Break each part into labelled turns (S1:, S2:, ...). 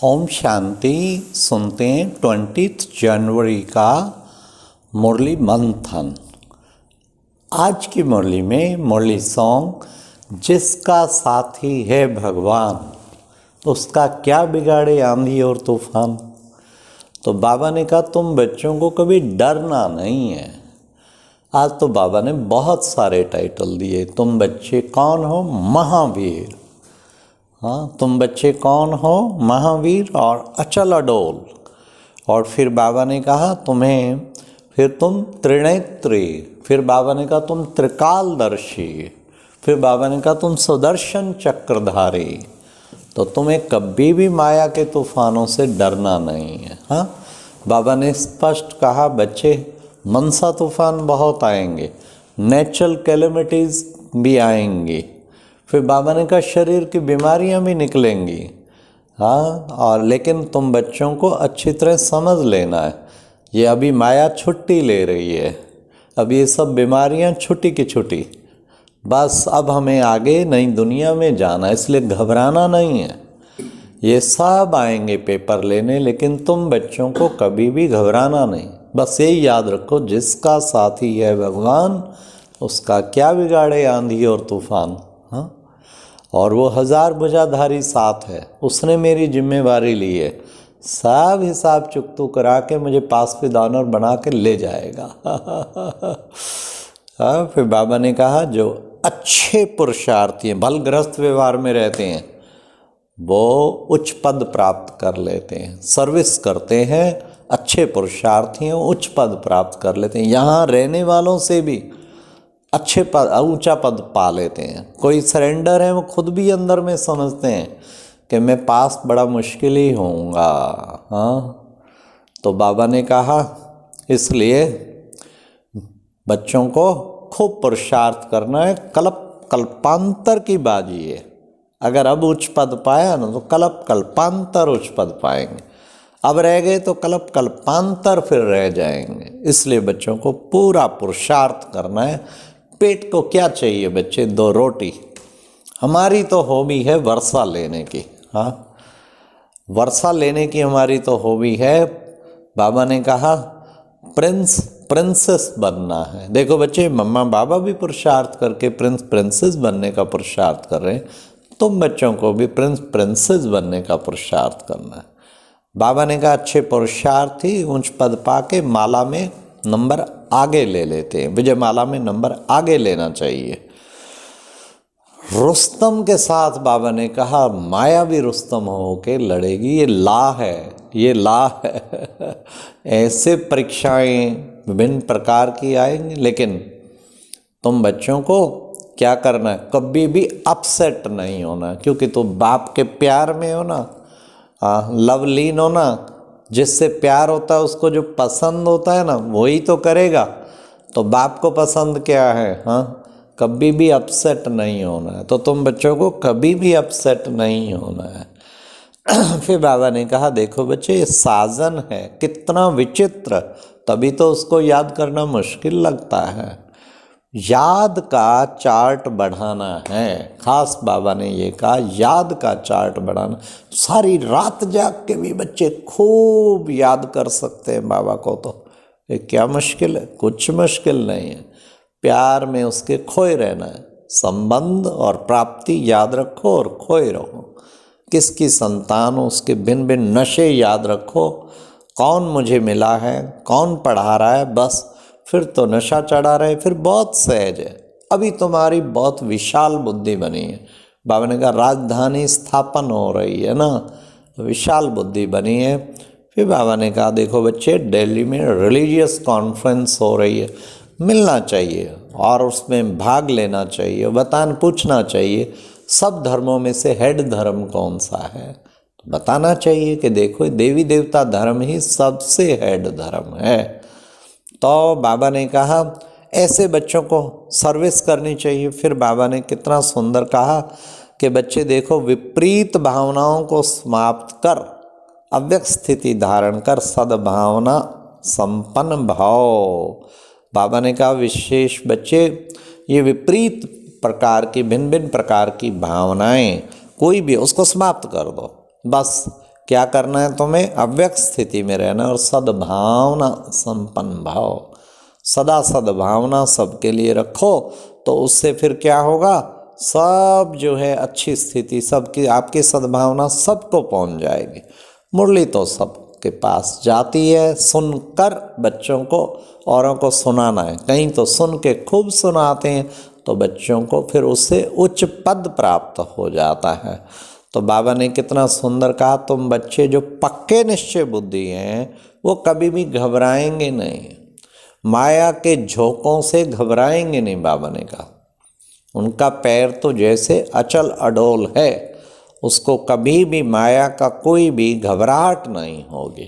S1: ओम शांति। सुनते हैं 20 जनवरी का मुरली मंथन। आज की मुरली में मुरली सॉन्ग, जिसका साथी है भगवान उसका क्या बिगाड़े आंधी और तूफान। तो बाबा ने कहा तुम बच्चों को कभी डरना नहीं है। आज तो बाबा ने बहुत सारे टाइटल दिए। तुम बच्चे कौन हो? महावीर। हाँ, तुम बच्चे कौन हो? महावीर और अचल अडोल। और फिर बाबा ने कहा फिर तुम त्रिनेत्री। फिर बाबा ने कहा तुम त्रिकालदर्शी। फिर बाबा ने कहा तुम सुदर्शन चक्रधारी। तो तुम्हें कभी भी माया के तूफानों से डरना नहीं है। हाँ, बाबा ने स्पष्ट कहा बच्चे, मनसा तूफान बहुत आएंगे, नेचुरल कैलेमिटीज़ भी आएंगी। फिर बाबा ने कहा शरीर की बीमारियां भी निकलेंगी। हाँ, और लेकिन तुम बच्चों को अच्छी तरह समझ लेना है, ये अभी माया छुट्टी ले रही है। अब ये सब बीमारियां छुट्टी की छुट्टी, बस अब हमें आगे नई दुनिया में जाना है, इसलिए घबराना नहीं है। ये सब आएंगे पेपर लेने, लेकिन तुम बच्चों को कभी भी घबराना नहीं। बस यही याद रखो, जिसका साथी है भगवान उसका क्या बिगाड़े आंधी और तूफान। हाँ, और वो 1000 भुजाधारी साथ है, उसने मेरी जिम्मेवारी ली है। सब हिसाब चुकतू करा के मुझे पास पे ऑनर बना के ले जाएगा। हाँ, फिर बाबा ने कहा जो अच्छे पुरुषार्थी हैं, बलग्रस्त व्यवहार में रहते हैं, वो उच्च पद प्राप्त कर लेते हैं। सर्विस करते हैं, अच्छे पुरुषार्थी हैं, उच्च पद प्राप्त कर लेते हैं। यहाँ रहने वालों से भी अच्छे पद, ऊंचा पद पा लेते हैं। कोई सरेंडर है, वो खुद भी अंदर में समझते हैं कि मैं पास बड़ा मुश्किल ही होऊंगा। हाँ, तो बाबा ने कहा इसलिए बच्चों को खूब पुरुषार्थ करना है। कल्पांतर की बाजी है। अगर अब उच्च पद पाया ना तो कल्पांतर उच्च पद पाएंगे। अब रह गए तो कल्पांतर फिर रह जाएंगे। इसलिए बच्चों को पूरा पुरुषार्थ करना है। पेट को क्या चाहिए बच्चे? 2 रोटी। हमारी तो हॉबी है वर्षा लेने की। हाँ, वर्षा लेने की हमारी तो हॉबी है। बाबा ने कहा प्रिंसेस बनना है। देखो बच्चे, मम्मा बाबा भी पुरुषार्थ करके प्रिंसेस बनने का पुरुषार्थ कर रहे हैं। तुम बच्चों को भी प्रिंसेस बनने का पुरुषार्थ करना है। बाबा ने कहा अच्छे पुरुषार्थी उच्च पद पाके माला में नंबर आगे ले लेते हैं। विजय माला में नंबर आगे लेना चाहिए। रुस्तम के साथ बाबा ने कहा माया भी रुस्तम हो के लड़ेगी। ये ला है, ये ला है। ऐसे परीक्षाएं विभिन्न प्रकार की आएंगी, लेकिन तुम बच्चों को क्या करना है? कभी भी अपसेट नहीं होना, क्योंकि तुम बाप के प्यार में हो ना, लवलीन हो ना। जिससे प्यार होता है उसको जो पसंद होता है ना वही तो करेगा। तो बाप को पसंद क्या है? हाँ, कभी भी अपसेट नहीं होना है। तो तुम बच्चों को कभी भी अपसेट नहीं होना है। फिर बाबा ने कहा देखो बच्चे, ये साजन है, कितना विचित्र, तभी तो उसको याद करना मुश्किल लगता है। याद का चार्ट बढ़ाना है। खास बाबा ने ये कहा याद का चार्ट बढ़ाना। सारी रात जाग के भी बच्चे खूब याद कर सकते हैं बाबा को। तो ये क्या मुश्किल है? कुछ मुश्किल नहीं है। प्यार में उसके खोए रहना है। संबंध और प्राप्ति याद रखो और खोए रहो। किसकी संतान हो उसके भिन्न भिन्न नशे याद रखो। कौन मुझे मिला है, कौन पढ़ा रहा है, बस फिर तो नशा चढ़ा रहे, फिर बहुत सहज है। अभी तुम्हारी बहुत विशाल बुद्धि बनी है। बाबा ने कहा राजधानी स्थापन हो रही है ना, विशाल बुद्धि बनी है। फिर बाबा ने कहा देखो बच्चे, दिल्ली में रिलीजियस कॉन्फ्रेंस हो रही है, मिलना चाहिए और उसमें भाग लेना चाहिए, पूछना चाहिए सब धर्मों में से हेड धर्म कौन सा है। तो बताना चाहिए कि देखो देवी देवता धर्म ही सबसे हेड धर्म है। तो बाबा ने कहा ऐसे बच्चों को सर्विस करनी चाहिए। फिर बाबा ने कितना सुंदर कहा कि बच्चे देखो, विपरीत भावनाओं को समाप्त कर अव्यक्त स्थिति धारण कर सद्भावना संपन्न भाव। बाबा ने कहा विशेष बच्चे, ये विपरीत प्रकार की भिन्न भिन्न प्रकार की भावनाएं कोई भी उसको समाप्त कर दो। बस क्या करना है तुम्हें? अव्यक्त स्थिति में रहना और सद्भावना संपन्न भाव, सदा सद्भावना सबके लिए रखो। तो उससे फिर क्या होगा? सब जो है अच्छी स्थिति सबकी, आपकी सद्भावना सबको पहुंच जाएगी। मुरली तो सबके पास जाती है। सुनकर बच्चों को, औरों को सुनाना है। कहीं तो सुन के खूब सुनाते हैं तो बच्चों को फिर उससे उच्च पद प्राप्त हो जाता है। तो बाबा ने कितना सुंदर कहा, तुम बच्चे जो पक्के निश्चय बुद्धि हैं वो कभी भी घबराएंगे नहीं, माया के झोंकों से घबराएंगे नहीं। बाबा ने कहा उनका पैर तो जैसे अचल अडोल है, उसको कभी भी माया का कोई भी घबराहट नहीं होगी।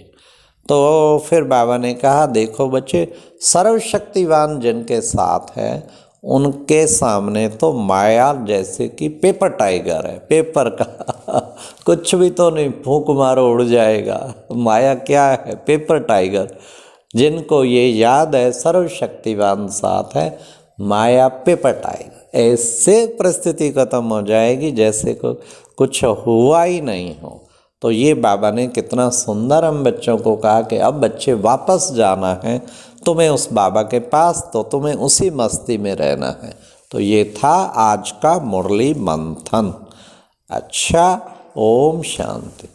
S1: तो फिर बाबा ने कहा देखो बच्चे, सर्वशक्तिवान जिनके साथ है उनके सामने तो माया जैसे कि पेपर टाइगर है, पेपर का कुछ भी तो नहीं, फूंक मारो उड़ जाएगा। माया क्या है? Paper tiger. जिनको ये याद है सर्वशक्तिवान साथ है, माया पेपर टाइगर, ऐसे परिस्थिति खत्म हो जाएगी जैसे को कुछ हुआ ही नहीं हो। तो ये बाबा ने कितना सुंदर हम बच्चों को कहा कि अब बच्चे वापस जाना है तुम्हें उस बाबा के पास, तो तुम्हें उसी मस्ती में रहना है। तो ये था आज का मुरली मंथन। अच्छा, ओम शांति।